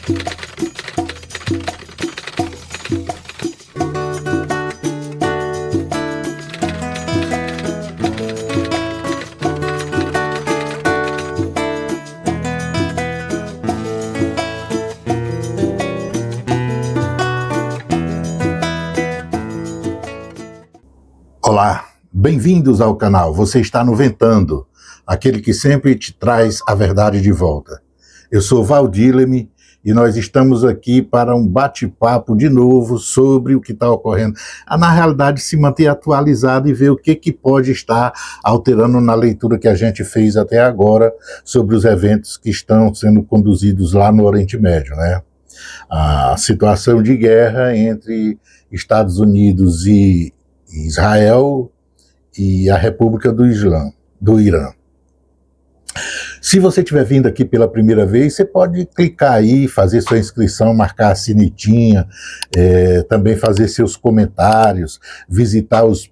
Olá, bem-vindos ao canal. Você está no Ventando, aquele que sempre te traz a verdade de volta. Eu sou Valdir Leme e nós estamos aqui para um bate-papo de novo sobre o que está ocorrendo. Na realidade, se manter atualizado e ver o que pode estar alterando na leitura que a gente fez até agora sobre os eventos que estão sendo conduzidos lá no Oriente Médio, né? A situação de guerra entre Estados Unidos e Israel e a República do Irã. Se você estiver vindo aqui pela primeira vez, você pode clicar aí, fazer sua inscrição, marcar a sinetinha, também fazer seus comentários, visitar os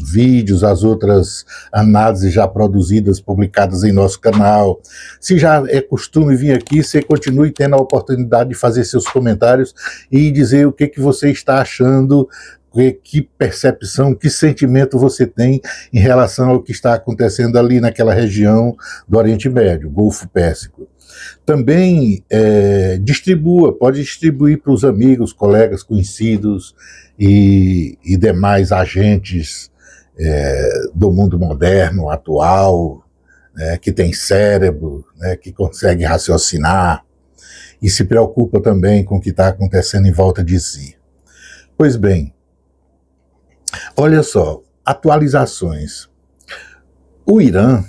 vídeos, as outras análises já produzidas, publicadas em nosso canal. Se já é costume vir aqui, você continue tendo a oportunidade de fazer seus comentários e dizer o que você está achando, que percepção, que sentimento você tem em relação ao que está acontecendo ali naquela região do Oriente Médio, Golfo Pérsico. Também pode distribuir para os amigos, colegas, conhecidos e demais agentes do mundo moderno, atual, que tem cérebro, que consegue raciocinar e se preocupa também com o que está acontecendo em volta de si. Pois bem, olha só, atualizações. O Irã,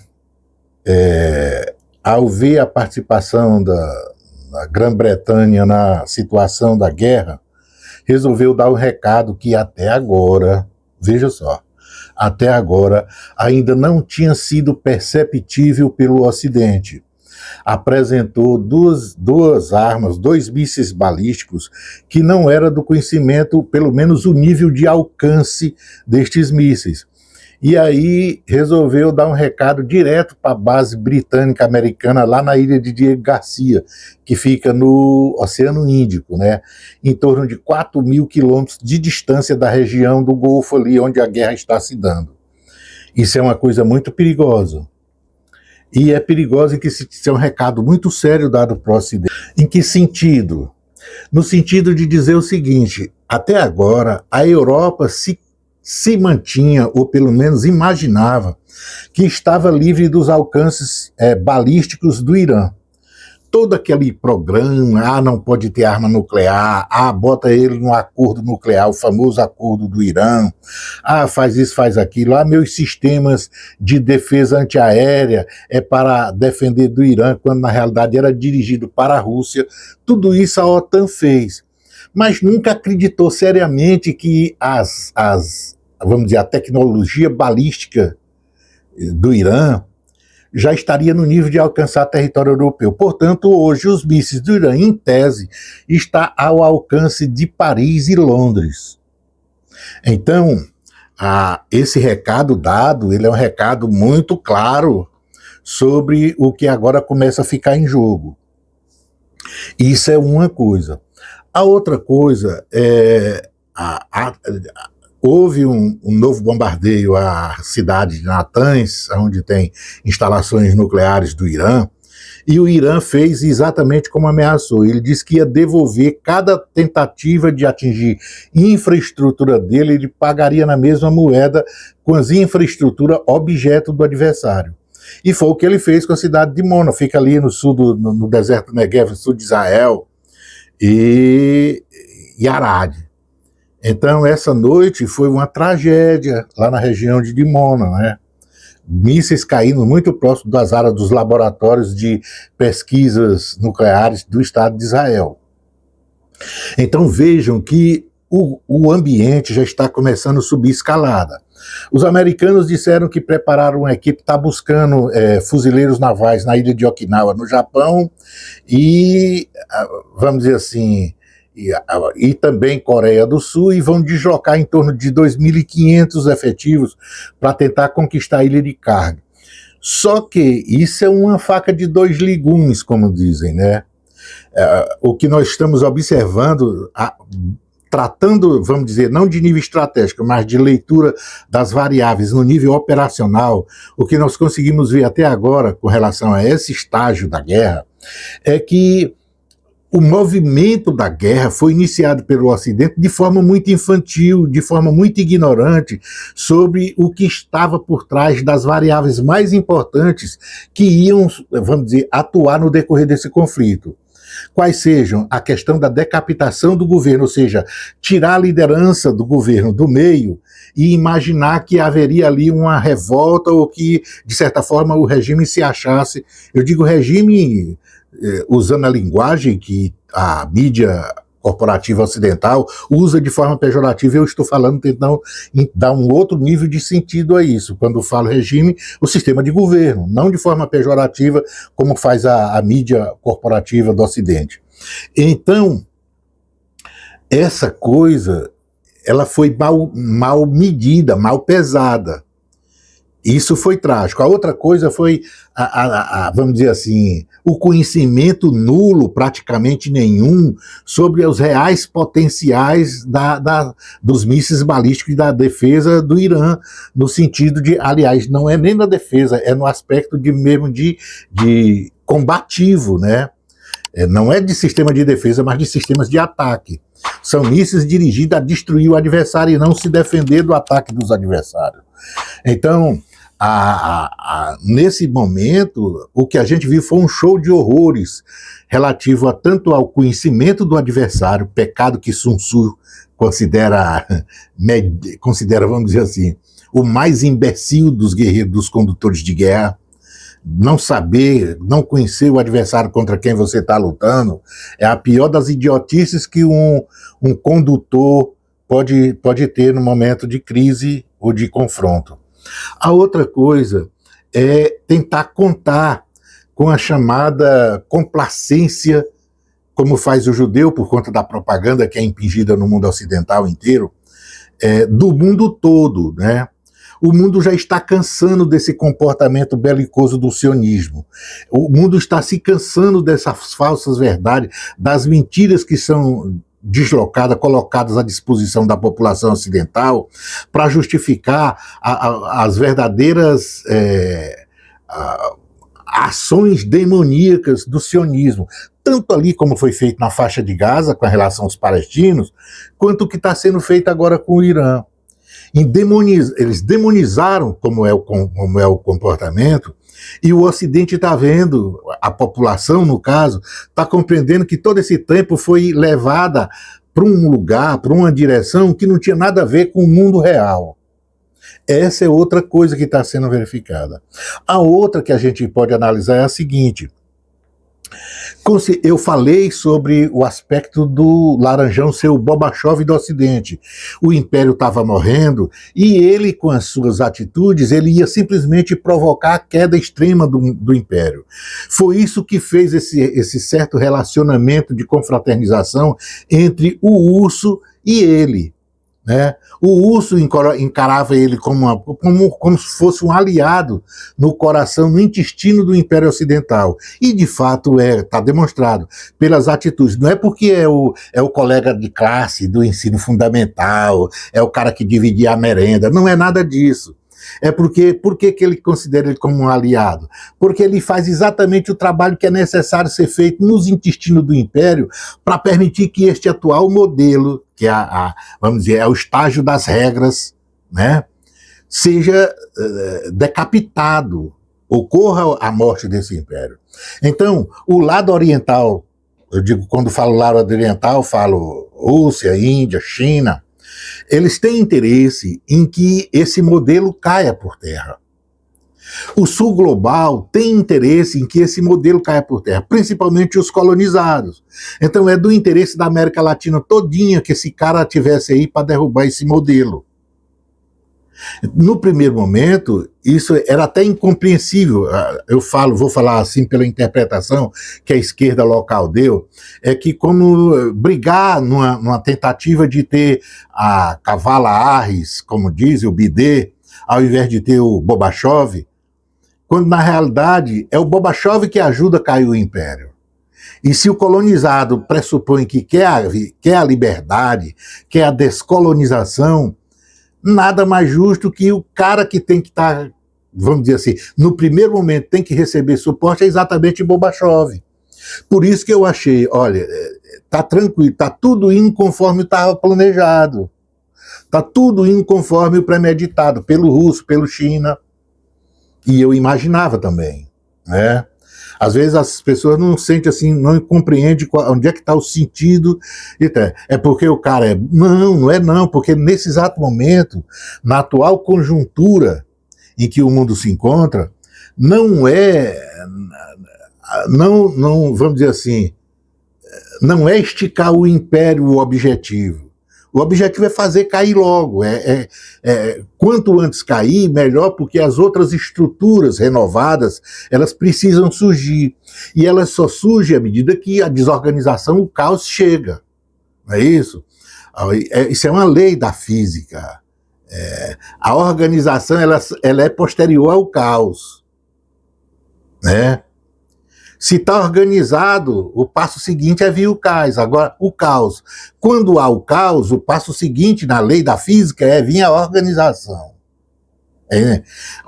ao ver a participação da Grã-Bretanha na situação da guerra, resolveu dar um recado que até agora, veja só, até agora ainda não tinha sido perceptível pelo Ocidente. Apresentou duas armas, 2 mísseis balísticos, que não era do conhecimento, pelo menos o nível de alcance destes mísseis. E aí resolveu dar um recado direto para a base britânica americana lá na ilha de Diego Garcia, que fica no Oceano Índico, em torno de 4.000 quilômetros de distância da região do Golfo ali onde a guerra está se dando. Isso é uma coisa muito perigosa. E é perigoso que isso é um recado muito sério dado para o Ocidente. Em que sentido? No sentido de dizer o seguinte: até agora a Europa se mantinha, ou pelo menos imaginava, que estava livre dos alcances balísticos do Irã. Todo aquele programa, não pode ter arma nuclear, bota ele num acordo nuclear, o famoso acordo do Irã, faz isso, faz aquilo, meus sistemas de defesa antiaérea é para defender do Irã, quando na realidade era dirigido para a Rússia. Tudo isso a OTAN fez, mas nunca acreditou seriamente que vamos dizer, a tecnologia balística do Irã já estaria no nível de alcançar território europeu. Portanto, hoje os mísseis do Irã, em tese, está ao alcance de Paris e Londres. Então, esse recado dado, ele é um recado muito claro sobre o que agora começa a ficar em jogo. Isso é uma coisa. A outra coisa houve um novo bombardeio à cidade de Natanz, onde tem instalações nucleares do Irã, e o Irã fez exatamente como ameaçou. Ele disse que ia devolver cada tentativa de atingir infraestrutura dele, ele pagaria na mesma moeda com as infraestruturas objeto do adversário. E foi o que ele fez com a cidade de Mona, fica ali no sul no deserto Negev, no sul de Israel, e Arad. Então, essa noite foi uma tragédia lá na região de Dimona, Mísseis caindo muito próximo das áreas dos laboratórios de pesquisas nucleares do Estado de Israel. Então, vejam que o ambiente já está começando a subir escalada. Os americanos disseram que prepararam uma equipe, está buscando fuzileiros navais na ilha de Okinawa, no Japão, e, vamos dizer assim, e também Coreia do Sul, e vão deslocar em torno de 2.500 efetivos para tentar conquistar a ilha de Karg. Só que isso é uma faca de 2 legumes, como dizem, O que nós estamos observando, tratando, vamos dizer, não de nível estratégico, mas de leitura das variáveis no nível operacional, o que nós conseguimos ver até agora com relação a esse estágio da guerra é que o movimento da guerra foi iniciado pelo Ocidente de forma muito infantil, de forma muito ignorante sobre o que estava por trás das variáveis mais importantes que iam, vamos dizer, atuar no decorrer desse conflito. Quais sejam a questão da decapitação do governo, ou seja, tirar a liderança do governo do meio e imaginar que haveria ali uma revolta ou que, de certa forma, o regime se achasse, eu digo regime usando a linguagem que a mídia corporativa ocidental usa de forma pejorativa, eu estou falando tentando dar um outro nível de sentido a isso. Quando falo regime, o sistema de governo, não de forma pejorativa, como faz a mídia corporativa do Ocidente. Então, essa coisa, ela foi mal medida, mal pesada. Isso foi trágico. A outra coisa foi, vamos dizer assim, o conhecimento nulo, praticamente nenhum, sobre os reais potenciais dos mísseis balísticos e da defesa do Irã, no sentido de, aliás, não é nem na defesa, é no aspecto mesmo de combativo, né? Não é de sistema de defesa, mas de sistemas de ataque. São mísseis dirigidos a destruir o adversário e não se defender do ataque dos adversários. Então, nesse momento, o que a gente viu foi um show de horrores relativo tanto ao conhecimento do adversário, pecado que Sun Tzu considera, vamos dizer assim, o mais imbecil dos guerreiros, dos condutores de guerra. Não saber, não conhecer o adversário contra quem você está lutando é a pior das idiotices que um condutor pode ter no momento de crise ou de confronto. A outra coisa é tentar contar com a chamada complacência, como faz o judeu por conta da propaganda que é impingida no mundo ocidental inteiro, do mundo todo, né? O mundo já está cansando desse comportamento belicoso do sionismo. O mundo está se cansando dessas falsas verdades, das mentiras que são deslocadas, colocadas à disposição da população ocidental para justificar as verdadeiras ações demoníacas do sionismo. Tanto ali como foi feito na faixa de Gaza, com relação aos palestinos, quanto o que está sendo feito agora com o Irã. Eles demonizaram como é o comportamento, e o Ocidente está vendo, a população, no caso, está compreendendo que todo esse tempo foi levada para um lugar, para uma direção que não tinha nada a ver com o mundo real. Essa é outra coisa que está sendo verificada. A outra que a gente pode analisar é a seguinte: eu falei sobre o aspecto do Laranjão ser o Gorbachev do Ocidente. O Império estava morrendo e ele, com as suas atitudes, ele ia simplesmente provocar a queda extrema do Império. Foi isso que fez esse certo relacionamento de confraternização entre o urso e ele. Né? O urso encarava ele como se fosse um aliado no coração, no intestino do Império Ocidental. E, de fato, está demonstrado pelas atitudes. Não é porque é o colega de classe do ensino fundamental, é o cara que dividia a merenda, não é nada disso. É por que ele considera ele como um aliado? Porque ele faz exatamente o trabalho que é necessário ser feito nos intestinos do Império para permitir que este atual modelo, que vamos dizer, é o estágio das regras, né, seja decapitado, ocorra a morte desse Império. Então, o lado oriental, eu digo, quando falo lado oriental, falo Rússia, Índia, China, eles têm interesse em que esse modelo caia por terra. O Sul global tem interesse em que esse modelo caia por terra, principalmente os colonizados. Então é do interesse da América Latina todinha que esse cara tivesse aí para derrubar esse modelo. No primeiro momento, isso era até incompreensível. Vou falar assim pela interpretação que a esquerda local deu, é que como brigar numa tentativa de ter a Kamala Harris, como diz o Biden, ao invés de ter o Gorbachev, quando na realidade é o Gorbachev que ajuda a cair o Império. E se o colonizado pressupõe que quer a liberdade, quer a descolonização, nada mais justo que o cara que tem que estar, vamos dizer assim, no primeiro momento tem que receber suporte é exatamente Gorbachev. Por isso que eu achei, olha, tá tranquilo, tá tudo indo conforme estava planejado. Tá tudo indo conforme o premeditado, pelo russo, pelo China. E eu imaginava também, né? Às vezes as pessoas não sentem assim, não compreendem onde é que está o sentido. É porque o cara é... Não, não é não, porque nesse exato momento, na atual conjuntura em que o mundo se encontra, não é... Não, vamos dizer assim, não é esticar o império o objetivo. O objetivo é fazer cair logo. Quanto antes cair, melhor, porque as outras estruturas renovadas, elas precisam surgir. E elas só surgem à medida que a desorganização, o caos chega. Não é isso? Isso é uma lei da física. A organização ela é posterior ao caos. Né? Se está organizado, o passo seguinte é vir o caos. Agora, o caos. Quando há o caos, o passo seguinte na lei da física é vir a organização.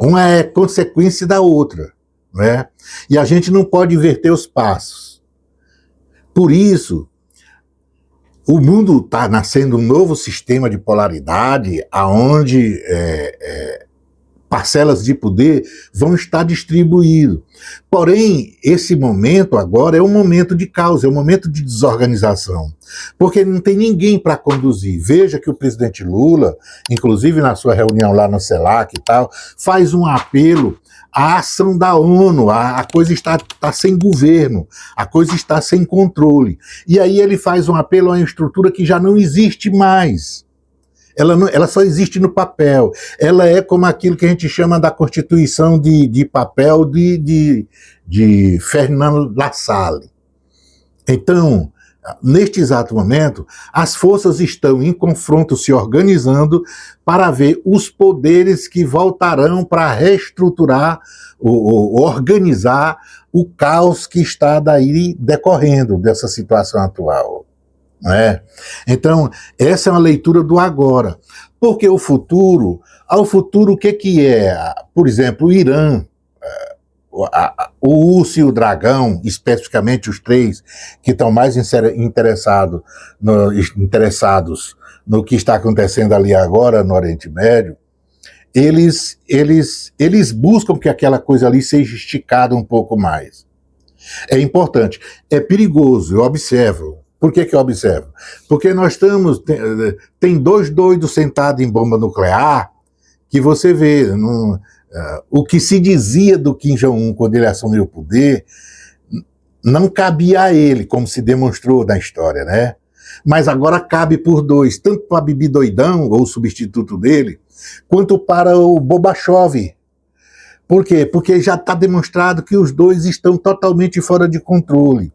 Uma é consequência da outra. Né? E a gente não pode inverter os passos. Por isso, o mundo está nascendo um novo sistema de polaridade, onde parcelas de poder vão estar distribuídos. Porém, esse momento agora é um momento de caos, é um momento de desorganização, porque não tem ninguém para conduzir. Veja que o presidente Lula, inclusive na sua reunião lá no CELAC e tal, faz um apelo à ação da ONU, a coisa está sem governo, a coisa está sem controle. E aí ele faz um apelo a uma estrutura que já não existe mais. Ela só existe no papel. Ela é como aquilo que a gente chama da Constituição de papel de Ferdinand Lassalle. Então, neste exato momento, as forças estão em confronto, se organizando para ver os poderes que voltarão para reestruturar, organizar o caos que está daí decorrendo dessa situação atual. Então, essa é uma leitura do agora. Porque o futuro, ao futuro o que é? Por exemplo, o Irã, o urso e o dragão, especificamente os três que estão mais interessados no que está acontecendo ali agora no Oriente Médio, eles buscam que aquela coisa ali seja esticada um pouco mais. É importante, é perigoso, eu observo. Por que eu observo? Porque nós tem dois doidos sentados em bomba nuclear que você vê, o que se dizia do Kim Jong-un quando ele assumiu o poder não cabia a ele, como se demonstrou na história, né? Mas agora cabe por dois, tanto para Bibi Doidão, ou o substituto dele, quanto para o Gorbachev. Por quê? Porque já está demonstrado que os dois estão totalmente fora de controle.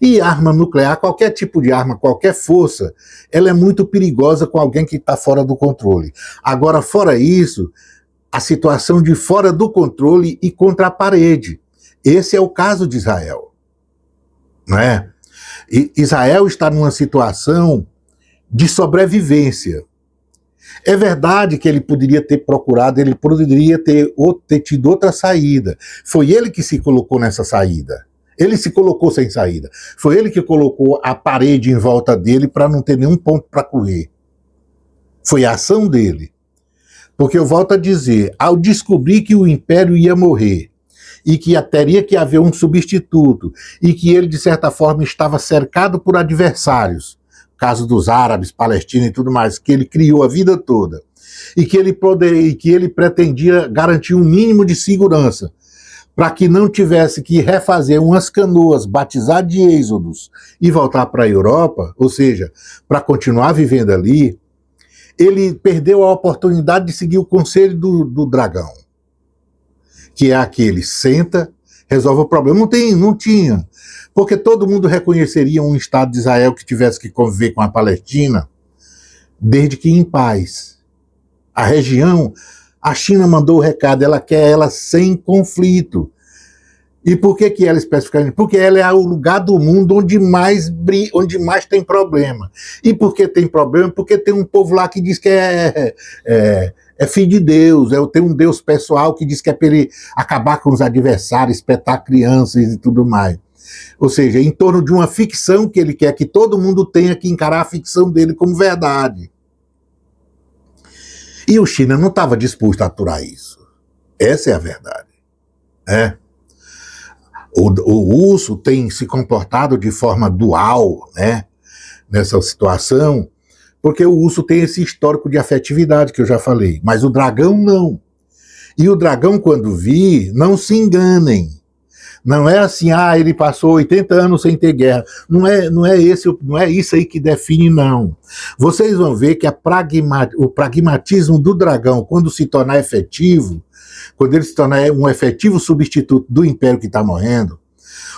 E arma nuclear, qualquer tipo de arma, qualquer força, ela é muito perigosa com alguém que está fora do controle. Agora, fora isso, a situação de fora do controle e contra a parede. Esse é o caso de Israel. Não é? E Israel está numa situação de sobrevivência. É verdade que ele poderia ter procurado, ele poderia ter tido outra saída. Foi ele que se colocou nessa saída. Ele se colocou sem saída. Foi ele que colocou a parede em volta dele para não ter nenhum ponto para correr. Foi a ação dele. Porque eu volto a dizer, ao descobrir que o império ia morrer e que teria que haver um substituto e que ele, de certa forma, estava cercado por adversários, caso dos árabes, palestinos e tudo mais, que ele criou a vida toda, e que ele pretendia garantir um mínimo de segurança, para que não tivesse que refazer umas canoas, batizar de êxodos e voltar para a Europa, ou seja, para continuar vivendo ali, ele perdeu a oportunidade de seguir o conselho do dragão, que é aquele, senta, resolve o problema. Não tinha, porque todo mundo reconheceria um Estado de Israel que tivesse que conviver com a Palestina, desde que em paz. A região... A China mandou o recado, ela quer ela sem conflito. E por que ela especificamente? Porque ela é o lugar do mundo onde mais tem problema. E por que tem problema? Porque tem um povo lá que diz que é filho de Deus, tem um Deus pessoal que diz que é para ele acabar com os adversários, espetar crianças e tudo mais. Ou seja, em torno de uma ficção que ele quer que todo mundo tenha que encarar a ficção dele como verdade. E o China não estava disposto a aturar isso. Essa é a verdade. O urso tem se comportado de forma dual, né, nessa situação, porque o urso tem esse histórico de afetividade que eu já falei, mas o dragão não. E o dragão, quando vir, não se enganem. Não é assim, ele passou 80 anos sem ter guerra. Não é isso aí que define, não. Vocês vão ver que o pragmatismo do dragão, quando se tornar efetivo, quando ele se tornar um efetivo substituto do império que está morrendo,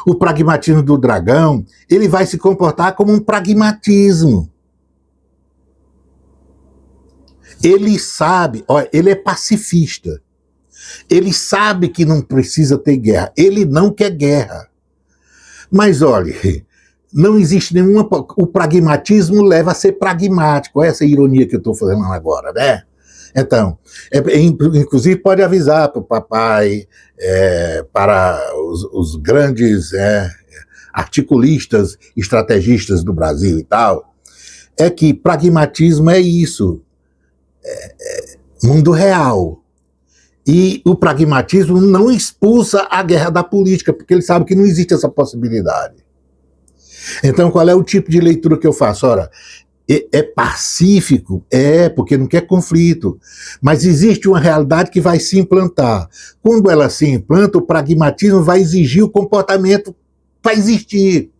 o pragmatismo do dragão, ele vai se comportar como um pragmatismo. Ele sabe, ele é pacifista. Ele sabe que não precisa ter guerra. Ele não quer guerra. Mas, olha, não existe nenhuma... O pragmatismo leva a ser pragmático. Essa é a ironia que eu estou fazendo agora, né? Então, inclusive pode avisar para o papai, para os grandes articulistas, estrategistas do Brasil e tal, é que pragmatismo é isso. Mundo real. E o pragmatismo não expulsa a guerra da política, porque ele sabe que não existe essa possibilidade. Então, qual é o tipo de leitura que eu faço? Ora, é pacífico? Porque não quer conflito. Mas existe uma realidade que vai se implantar. Quando ela se implanta, o pragmatismo vai exigir o comportamento para existir.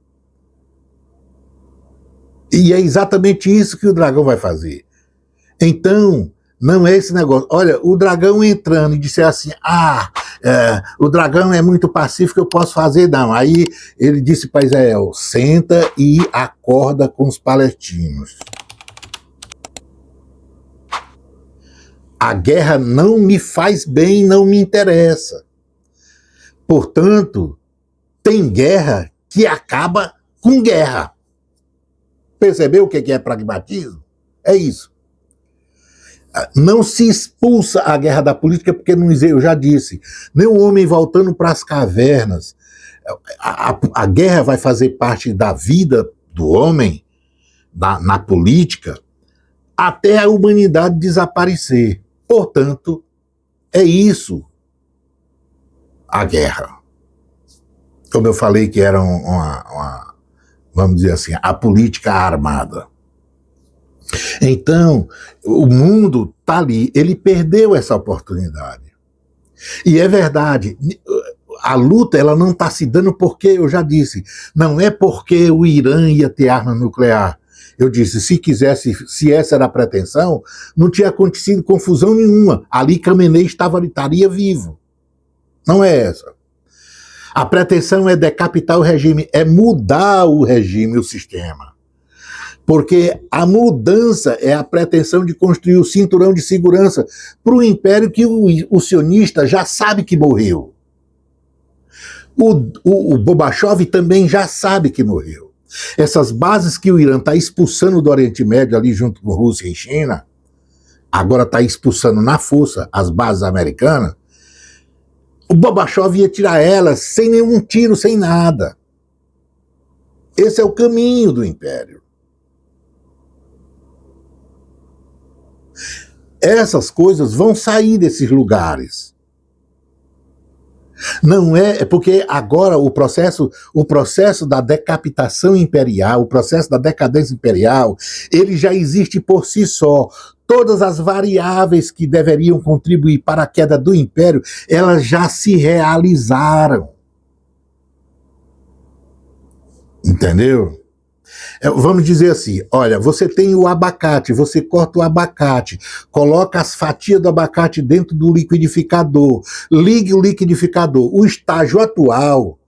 E é exatamente isso que o dragão vai fazer. Então, não é esse negócio. Olha, o dragão entrando e disser assim, o dragão é muito pacífico, eu posso fazer, não. Aí ele disse para Israel, senta e acorda com os palestinos. A guerra não me faz bem, não me interessa. Portanto, tem guerra que acaba com guerra. Percebeu o que é pragmatismo? É isso. Não se expulsa a guerra da política, porque não, eu já disse, nem o homem voltando para as cavernas. A guerra vai fazer parte da vida do homem, na política, até a humanidade desaparecer. Portanto, é isso a guerra. Como eu falei que era vamos dizer assim, a política armada. Então, o mundo está ali, ele perdeu essa oportunidade. E é verdade, a luta ela não está se dando porque, eu já disse, não é porque o Irã ia ter arma nuclear. Eu disse, se essa era a pretensão, não tinha acontecido confusão nenhuma. Ali Khamenei estaria vivo. Não é essa. A pretensão é decapitar o regime, é mudar o regime, o sistema. Porque a mudança é a pretensão de construir o cinturão de segurança para o império que o sionista já sabe que morreu. O Gorbachev também já sabe que morreu. Essas bases que o Irã está expulsando do Oriente Médio, ali junto com Rússia e China, agora está expulsando na força as bases americanas, o Gorbachev ia tirar elas sem nenhum tiro, sem nada. Esse é o caminho do império. Essas coisas vão sair desses lugares. Não é porque agora o processo da decapitação imperial, o processo da decadência imperial, ele já existe por si só. Todas as variáveis que deveriam contribuir para a queda do império, elas já se realizaram. Entendeu? Vamos dizer assim, olha, você tem o abacate, você corta o abacate, coloca as fatias do abacate dentro do liquidificador, ligue o liquidificador. O estágio atual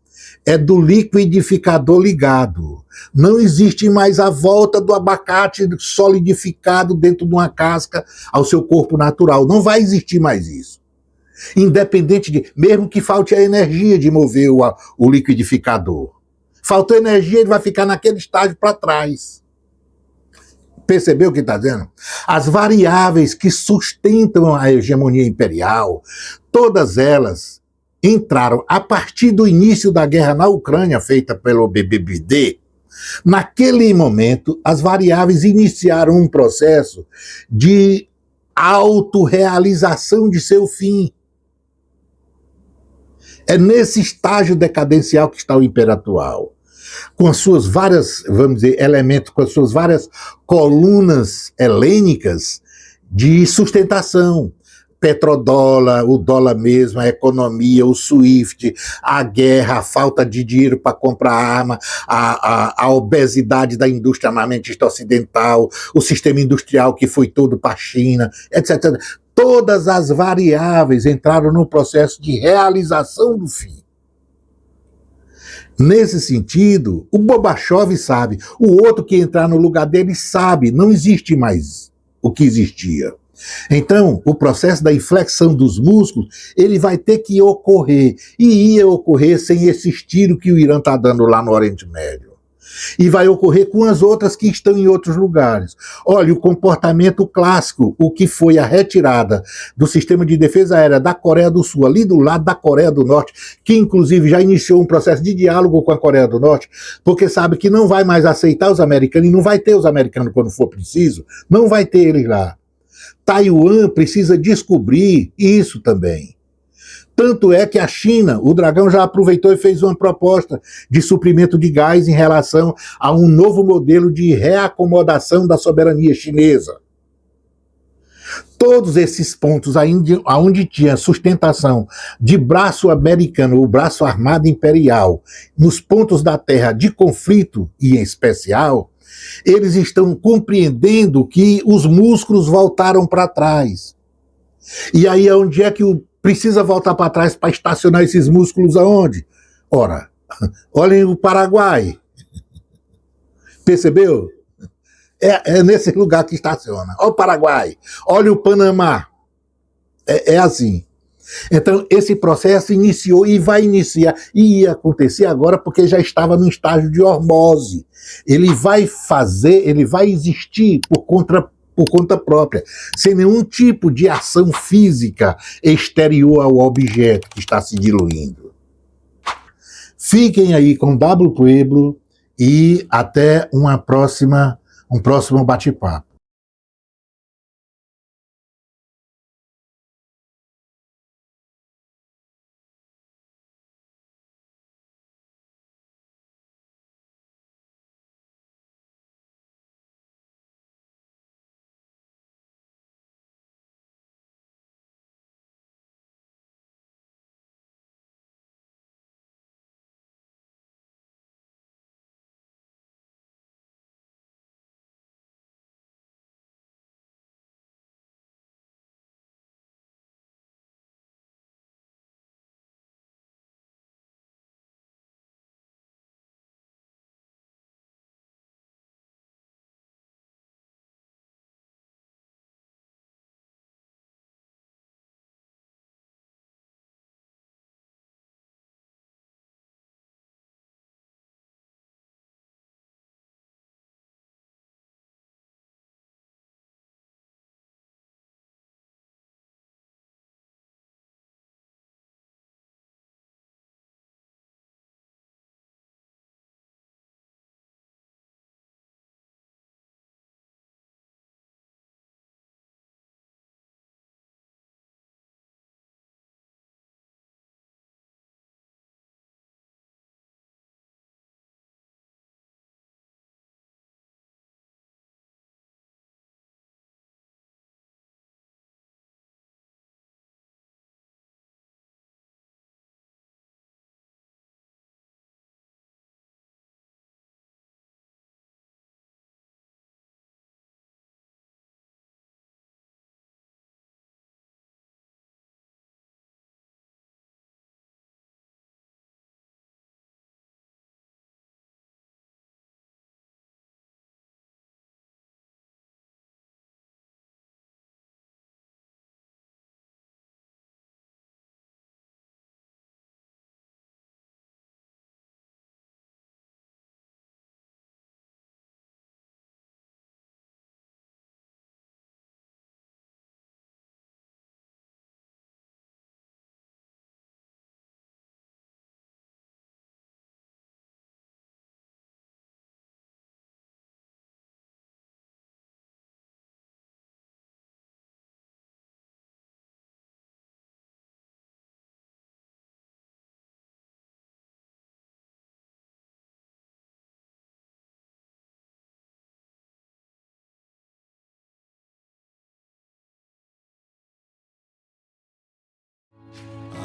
é do liquidificador ligado. Não existe mais a volta do abacate solidificado dentro de uma casca ao seu corpo natural. Não vai existir mais isso. Independente de, mesmo que falte a energia de mover o liquidificador. Faltou energia, ele vai ficar naquele estágio para trás. Percebeu o que está dizendo? As variáveis que sustentam a hegemonia imperial, todas elas entraram a partir do início da guerra na Ucrânia, feita pelo BBBD. Naquele momento, as variáveis iniciaram um processo de autorrealização de seu fim. É nesse estágio decadencial que está o Império atual, com as suas várias, vamos dizer, elementos, com as suas várias colunas helênicas de sustentação. Petrodólar, o dólar mesmo, a economia, o SWIFT, a guerra, a falta de dinheiro para comprar arma, a obesidade da indústria armamentista ocidental, o sistema industrial que foi todo para a China, etc. Todas as variáveis entraram no processo de realização do fim. Nesse sentido, o Gorbachev sabe, o outro que entrar no lugar dele sabe, não existe mais o que existia. Então, o processo da inflexão dos músculos, ele vai ter que ocorrer, e ia ocorrer sem esses tiros que o Irã está dando lá no Oriente Médio. E vai ocorrer com as outras que estão em outros lugares. Olha, o comportamento clássico, o que foi a retirada do sistema de defesa aérea da Coreia do Sul, ali do lado da Coreia do Norte, que inclusive já iniciou um processo de diálogo com a Coreia do Norte, porque sabe que não vai mais aceitar os americanos, e não vai ter os americanos quando for preciso, não vai ter eles lá. Taiwan precisa descobrir isso também. Tanto é que a China, o Dragão já aproveitou e fez uma proposta de suprimento de gás em relação a um novo modelo de reacomodação da soberania chinesa. Todos esses pontos, onde tinha sustentação de braço americano, o braço armado imperial, nos pontos da terra de conflito e em especial, eles estão compreendendo que os músculos voltaram para trás. E aí, onde é que precisa voltar para trás para estacionar esses músculos aonde? Ora, olhem o Paraguai. Percebeu? É nesse lugar que estaciona. Olha o Paraguai, olha o Panamá. É assim. Então, esse processo iniciou e vai iniciar, e ia acontecer agora porque já estava no estágio de hormose. Ele vai existir por conta própria, sem nenhum tipo de ação física exterior ao objeto que está se diluindo. Fiquem aí com W Pueblo e até um próximo bate-papo.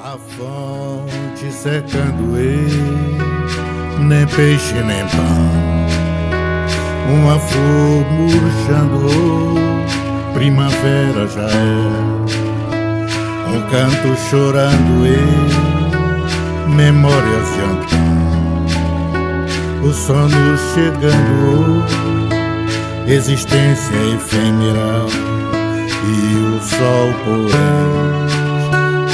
A fonte secando nem peixe nem pão. Uma flor murchando, primavera já é. Um canto chorando memórias de Antão. O sono chegando, existência efêmera. E o sol porém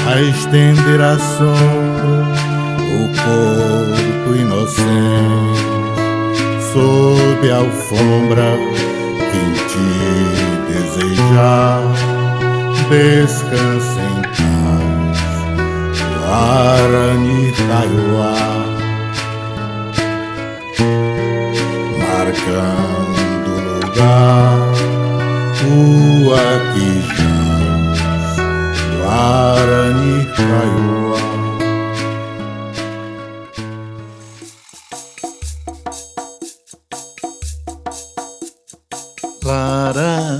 a estender a sombra, o corpo inocente sob a alfombra. Vim te desejar, descansa em paz, Guarani Kaiowá, marcando lugar, o aqui jaz, Guarani Kaiowá. Lara,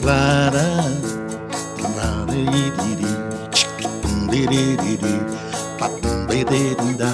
lara, lara, iriri, chic, diriri, papum, diriri, da,